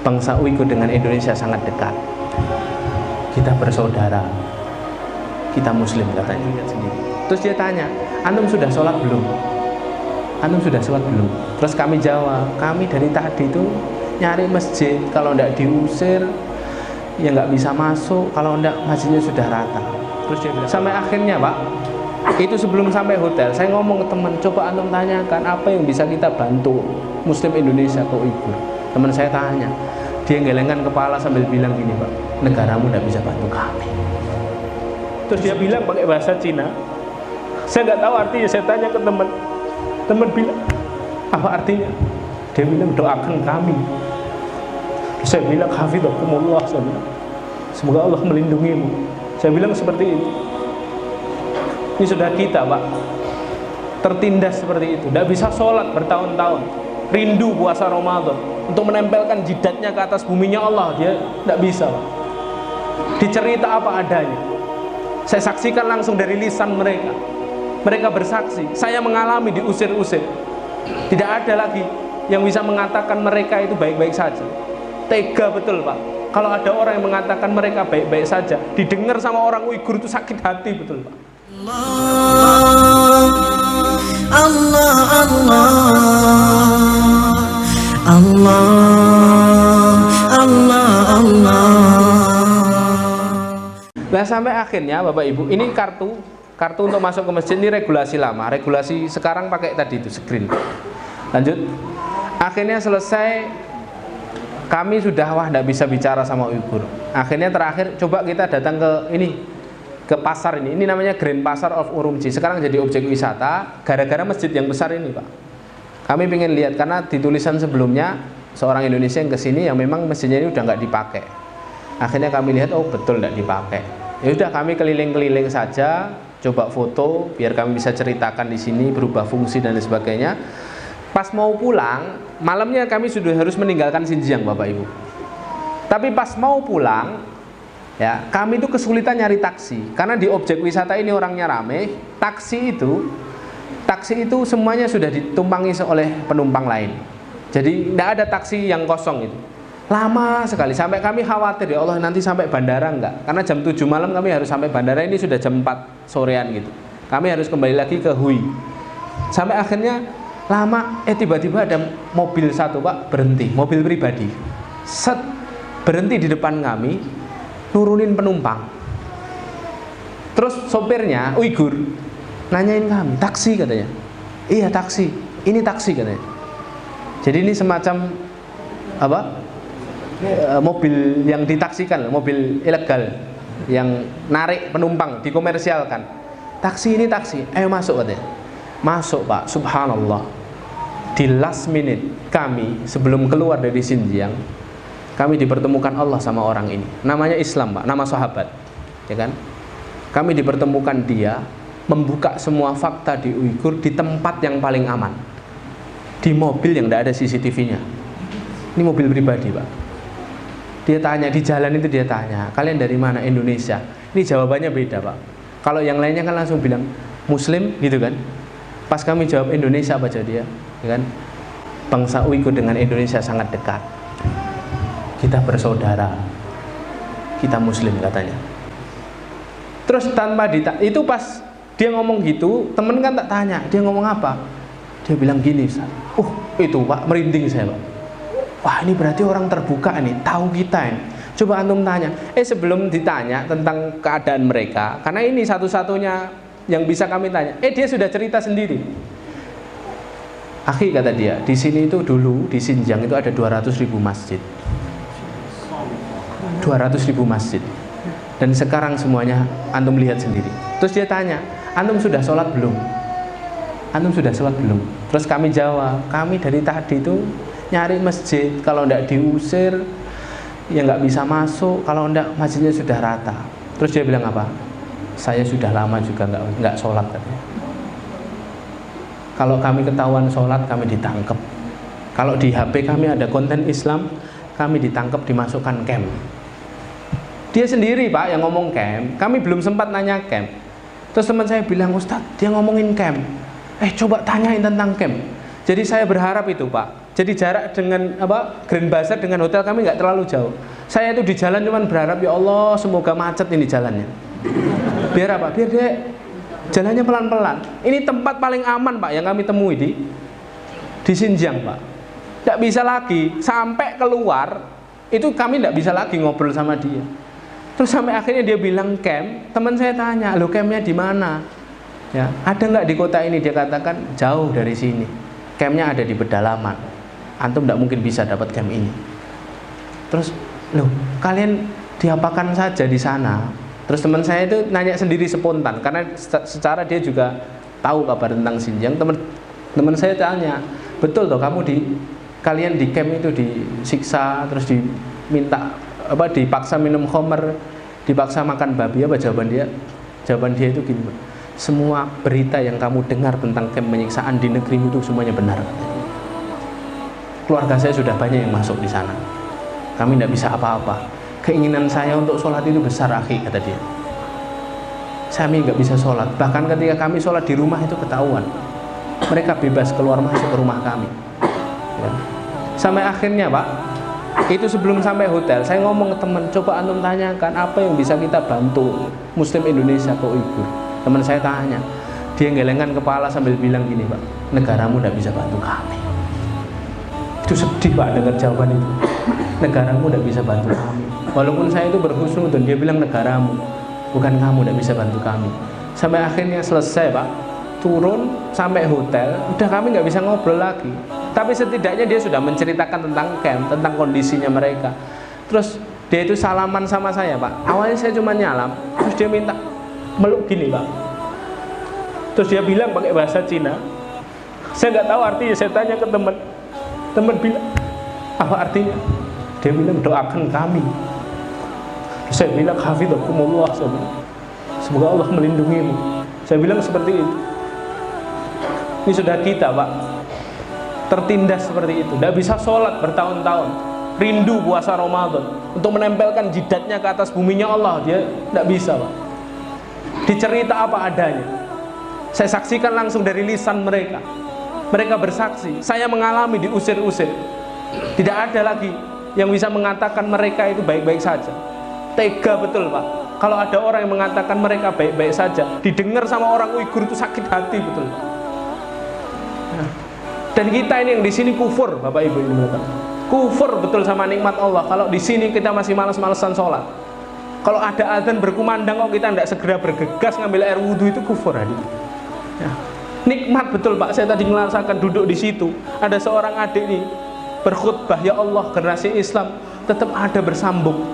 bangsa Uighur dengan Indonesia sangat dekat. Kita bersaudara, kita Muslim katanya. Lihat sendiri. Terus dia tanya, antum sudah sholat belum? Antum sudah sholat belum? Terus kami jawab, kami dari tadi itu nyari masjid. Kalau tidak diusir, ya nggak bisa masuk. Kalau tidak, masjidnya sudah rata. Terus dia bilang, sampai akhirnya Pak, itu sebelum sampai hotel, saya ngomong ke teman, coba antum tanyakan apa yang bisa kita bantu Muslim Indonesia ke Uighur. Teman saya tanya, dia gelengkan kepala sambil bilang gini, Pak, negaramu tidak bisa bantu kami. Terus dia bilang pakai bahasa Cina, saya nggak tahu artinya. Saya tanya ke teman, teman bilang apa artinya? Dia bilang doakan kami. Terus saya bilang hafidhakumullah, saya bilang semoga Allah melindungimu. Saya bilang seperti itu. Ini sudah kita Pak, tertindas seperti itu, tidak bisa sholat bertahun-tahun, rindu puasa Ramadan untuk menempelkan jidatnya ke atas buminya Allah, dia tidak bisa Pak. Dicerita apa adanya, saya saksikan langsung dari lisan mereka. Mereka bersaksi, saya mengalami diusir-usir. Tidak ada lagi yang bisa mengatakan mereka itu baik-baik saja. Tega betul Pak. Kalau ada orang yang mengatakan mereka baik-baik saja, didengar sama orang Uighur itu sakit hati betul Pak. Allah, Allah, Allah, Allah, Allah. Nah sampai akhirnya Bapak Ibu, ini kartu untuk masuk ke masjid ini regulasi lama. Regulasi sekarang pakai tadi itu screen. Lanjut. Akhirnya selesai, kami sudah tidak bisa bicara sama Uighur. Akhirnya terakhir coba kita datang ke ini, ke pasar ini. Ini namanya Grand Pasar of Urumqi. Sekarang jadi objek wisata gara-gara masjid yang besar ini Pak. Kami pengen lihat karena di tulisan sebelumnya seorang Indonesia yang kesini yang memang masjidnya ini udah nggak dipakai. Akhirnya kami lihat, oh betul nggak dipakai. Ya udah kami keliling-keliling saja, coba foto biar kami bisa ceritakan di sini berubah fungsi dan sebagainya. Pas mau pulang, malamnya kami sudah harus meninggalkan Xinjiang Bapak Ibu. Tapi pas mau pulang, ya kami itu kesulitan nyari taksi karena di objek wisata ini orangnya rame. Taksi itu semuanya sudah ditumpangi oleh penumpang lain. Jadi tidak ada taksi yang kosong itu. Lama sekali sampai kami khawatir, ya Allah nanti sampai bandara enggak? Karena jam 7 malam kami harus sampai bandara, ini sudah jam 4 sorean gitu. Kami harus kembali lagi ke Hui. Sampai akhirnya lama, tiba-tiba ada mobil satu Pak berhenti, mobil pribadi. Set, berhenti di depan kami, nurunin penumpang. Terus sopirnya Uighur nanyain kami, taksi katanya. Iya taksi, ini taksi katanya. Jadi ini semacam apa? Mobil yang ditaksikan, mobil ilegal yang narik penumpang, dikomersialkan. Taksi ini taksi, ayo masuk katanya. Masuk Pak, subhanallah. Di last minute kami sebelum keluar dari Xinjiang, kami dipertemukan Allah sama orang ini. Namanya Islam Pak, nama sahabat, ya kan? Kami dipertemukan dia membuka semua fakta di Uighur di tempat yang paling aman, di mobil yang tidak ada CCTV-nya. Ini mobil pribadi Pak. Dia tanya di jalan itu, dia tanya, kalian dari mana? Indonesia. Ini jawabannya beda Pak. Kalau yang lainnya kan langsung bilang Muslim gitu kan. Pas kami jawab Indonesia apa jawab dia, ya kan? Bangsa Uighur dengan Indonesia sangat dekat. Kita bersaudara, kita Muslim katanya. Terus tanpa itu pas dia ngomong gitu, temen kan tak tanya, dia ngomong apa? Dia bilang gini, itu Pak, merinding saya Pak. Wah ini berarti orang terbuka nih, tahu kita ini. Coba antum tanya. Sebelum ditanya tentang keadaan mereka, karena ini satu-satunya yang bisa kami tanya. Dia sudah cerita sendiri. Akhi kata dia, di sini itu dulu di Xinjiang itu ada 200.000 masjid. 200.000 masjid. Dan sekarang semuanya antum lihat sendiri. Terus dia tanya, antum sudah sholat belum? Antum sudah sholat belum? Terus kami jawab, kami dari tadi itu nyari masjid. Kalau tidak diusir, ya nggak bisa masuk. Kalau tidak, masjidnya sudah rata. Terus dia bilang apa? Saya sudah lama juga nggak sholat katanya. Kalau kami ketahuan sholat, kami ditangkap. Kalau di HP kami ada konten Islam, kami ditangkap, dimasukkan camp. Dia sendiri Pak yang ngomong camp. Kami belum sempat nanya camp. Terus teman saya bilang, Ustadz dia ngomongin camp. Coba tanyain tentang camp. Jadi saya berharap itu Pak, Jadi jarak dengan Grand Bazar dengan hotel kami nggak terlalu jauh. Saya itu di jalan cuman berharap, ya Allah semoga macet ini jalannya. Biar apa? Biar dia jalannya pelan-pelan. Ini tempat paling aman Pak yang kami temui di Xinjiang Pak. Tidak bisa lagi sampai keluar itu kami tidak bisa lagi ngobrol sama dia. Terus sampai akhirnya dia bilang camp. Teman saya tanya, lo campnya di mana? Ya, ada nggak di kota ini? Dia katakan jauh dari sini. Campnya ada di pedalaman. Antum tidak mungkin bisa dapat camp ini. Terus, loh, kalian diapakan saja di sana? Terus teman saya itu nanya sendiri spontan karena secara dia juga tahu kabar tentang Xinjiang. Teman saya tanya, betul toh kalian di camp itu disiksa, terus diminta dipaksa minum khamr, dipaksa makan babi? Apa jawaban dia? Jawaban dia itu gini, semua berita yang kamu dengar tentang camp penyiksaan di negeri itu semuanya benar. Keluarga saya sudah banyak yang masuk di sana. Kami tidak bisa apa-apa. Keinginan saya untuk sholat itu besar, akhi, kata dia. Kami nggak bisa sholat. Bahkan ketika kami sholat di rumah itu ketahuan. Mereka bebas keluar masuk ke rumah kami. Ya. Sampai akhirnya Pak, itu sebelum sampai hotel, saya ngomong ke teman, coba antum tanyakan apa yang bisa kita bantu Muslim Indonesia ke Uighur. Teman saya tanya, dia ngelengkan kepala sambil bilang gini, Pak, negaramu tidak bisa bantu kami. Itu sedih Pak dengar jawaban itu. Negaramu tidak bisa bantu kami. Walaupun saya itu berhusnuzon, dia bilang negaramu, bukan kamu tidak bisa bantu kami. Sampai akhirnya selesai Pak, turun sampai hotel, udah kami nggak bisa ngobrol lagi. Tapi setidaknya dia sudah menceritakan tentang camp, tentang kondisinya mereka. Terus dia itu salaman sama saya Pak. Awalnya saya cuma nyalam, terus dia minta meluk gini Pak. Terus dia bilang pakai bahasa Cina. Saya nggak tahu artinya, saya tanya ke teman. Teman bilang, apa artinya? Dia bilang doakan kami. Saya bilang hafidhakumullah, saya bilang, semoga Allah melindungimu. Saya bilang seperti itu. Ini sudah kita Pak, tertindas seperti itu. Tidak bisa sholat bertahun-tahun, rindu puasa Ramadan untuk menempelkan jidatnya ke atas buminya Allah. Dia tidak bisa Pak. Dicerita apa adanya. Saya saksikan langsung dari lisan mereka. Mereka bersaksi, saya mengalami diusir-usir. Tidak ada lagi yang bisa mengatakan mereka itu baik-baik saja. Tega betul Pak. Kalau ada orang yang mengatakan mereka baik-baik saja, didengar sama orang Uighur itu sakit hati betul Pak. Nah, dan kita ini yang di sini kufur, Bapak Ibu ini mereka. Kufur betul sama nikmat Allah. Kalau di sini kita masih malas-malesan sholat. Kalau ada azan berkumandang kok kita tidak segera bergegas ngambil air wudhu, itu kufur hadir. Ya. Nikmat betul Pak. Saya tadi merasakan duduk di situ. Ada seorang adik nih berkhutbah, ya Allah, generasi Islam tetap ada bersambung.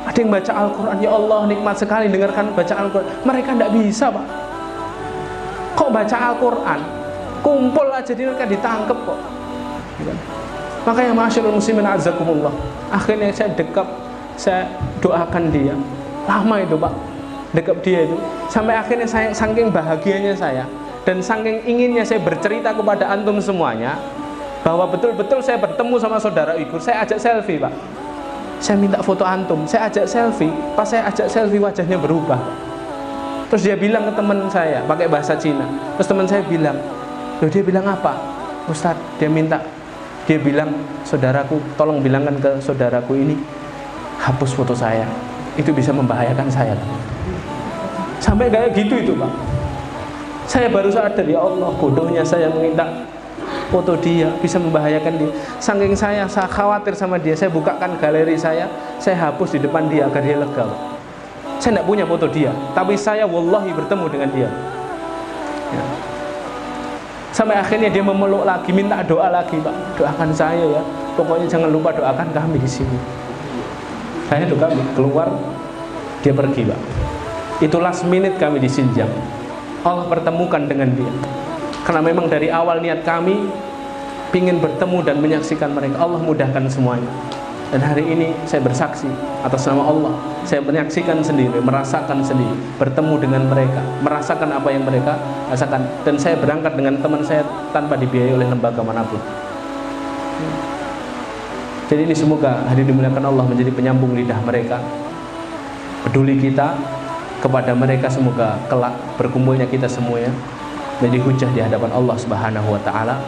Ada yang baca Al-Quran, ya Allah, nikmat sekali dengarkan baca Al-Quran. Mereka tidak bisa Pak. Kok baca Al-Quran? Kumpul aja mereka ditangkap kok. Makanya masyaallah muslimin azzakumullah. Akhirnya saya dekap, saya doakan dia. Lama itu Pak, dekap dia itu. Sampai akhirnya saya saking bahagianya saya dan saking inginnya saya bercerita kepada antum semuanya bahwa betul-betul saya bertemu sama saudara Uighur. Saya ajak selfie Pak. Saya minta foto antum, saya ajak selfie. Pas saya ajak selfie wajahnya berubah. Terus dia bilang ke teman saya pakai bahasa Cina. Terus teman saya bilang, loh, dia bilang apa? Ustadz, dia bilang, saudaraku, tolong bilangkan ke saudaraku ini hapus foto saya, itu bisa membahayakan saya. Sampai kayak gitu itu Pak. Saya baru sadar, ya Allah, bodohnya saya meminta foto dia, bisa membahayakan dia. Saking saya khawatir sama dia, saya bukakan galeri saya hapus di depan dia agar dia lega Pak. Saya tidak punya foto dia, tapi saya wallahi bertemu dengan dia ya. Sampai akhirnya dia memeluk lagi, minta doa lagi Pak. Doakan saya ya, pokoknya jangan lupa doakan kami di sini. Saya doa keluar, dia pergi Pak. Itu last minute kami di Xinjiang. Allah pertemukan dengan dia. Karena memang dari awal niat kami ingin bertemu dan menyaksikan mereka. Allah mudahkan semuanya. Dan hari ini saya bersaksi atas nama Allah. Saya menyaksikan sendiri, merasakan sendiri, bertemu dengan mereka, merasakan apa yang mereka rasakan. Dan saya berangkat dengan teman saya tanpa dibiayai oleh lembaga manapun. Jadi ini semoga hari dimuliakan Allah menjadi penyambung lidah mereka. Peduli kita kepada mereka, semoga kelak berkumpulnya kita semuanya menjadi hujah di hadapan Allah Subhanahu wa taala.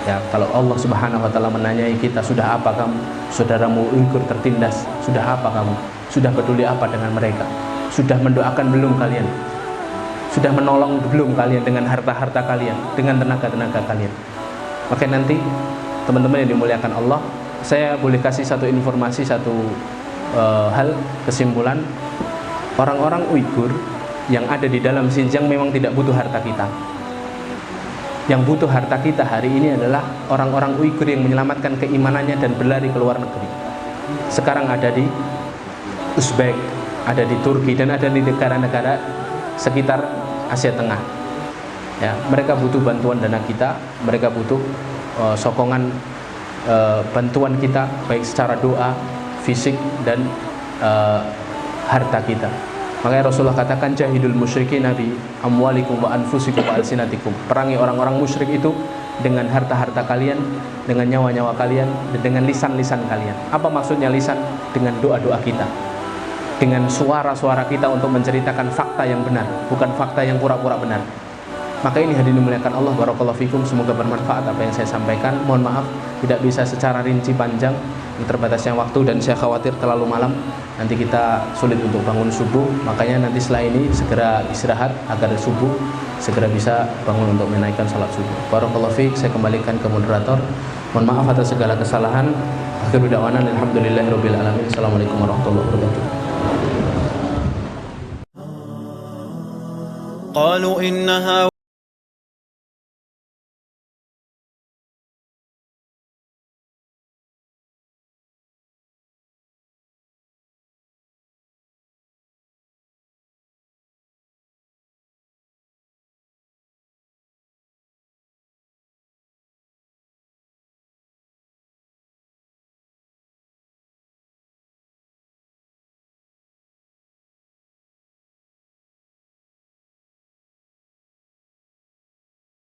Ya, kalau Allah Subhanahu wa taala menanyai kita, sudah apa kamu? Saudaramu Uighur tertindas, sudah apa kamu? Sudah peduli apa dengan mereka? Sudah mendoakan belum kalian? Sudah menolong belum kalian dengan harta-harta kalian, dengan tenaga-tenaga kalian? Maka nanti teman-teman yang dimuliakan Allah, saya boleh kasih satu informasi, satu hal kesimpulan. Orang-orang Uighur yang ada di dalam Xinjiang memang tidak butuh harta kita. Yang butuh harta kita hari ini adalah orang-orang Uighur yang menyelamatkan keimanannya dan berlari ke luar negeri. Sekarang ada di Uzbek, ada di Turki, dan ada di negara-negara sekitar Asia Tengah. Ya, mereka butuh bantuan dana kita, mereka butuh sokongan bantuan kita, baik secara doa, fisik, dan harta kita. Makanya Rasulullah katakan, jahidul musyrikin nabi amwalikum wa anfusikum wa alsinatikum. Perangi orang-orang musyrik itu dengan harta-harta kalian, dengan nyawa-nyawa kalian, dan dengan lisan-lisan kalian. Apa maksudnya lisan? Dengan doa-doa kita, dengan suara-suara kita untuk menceritakan fakta yang benar, bukan fakta yang pura-pura benar. Maka ini hadirin dimuliakan Allah, barakallahu fikum, semoga bermanfaat apa yang saya sampaikan. Mohon maaf tidak bisa secara rinci panjang, terbatasnya waktu, dan saya khawatir terlalu malam nanti kita sulit untuk bangun subuh. Makanya nanti setelah ini segera istirahat agar subuh segera bisa bangun untuk menaikkan salat subuh. Barakallahu fiik, saya kembalikan ke moderator. Mohon maaf atas segala kesalahan. Akhiru da'wana alhamdulillahirabbil alamin. Assalamualaikum warahmatullahi wabarakatuh. قالوا إنها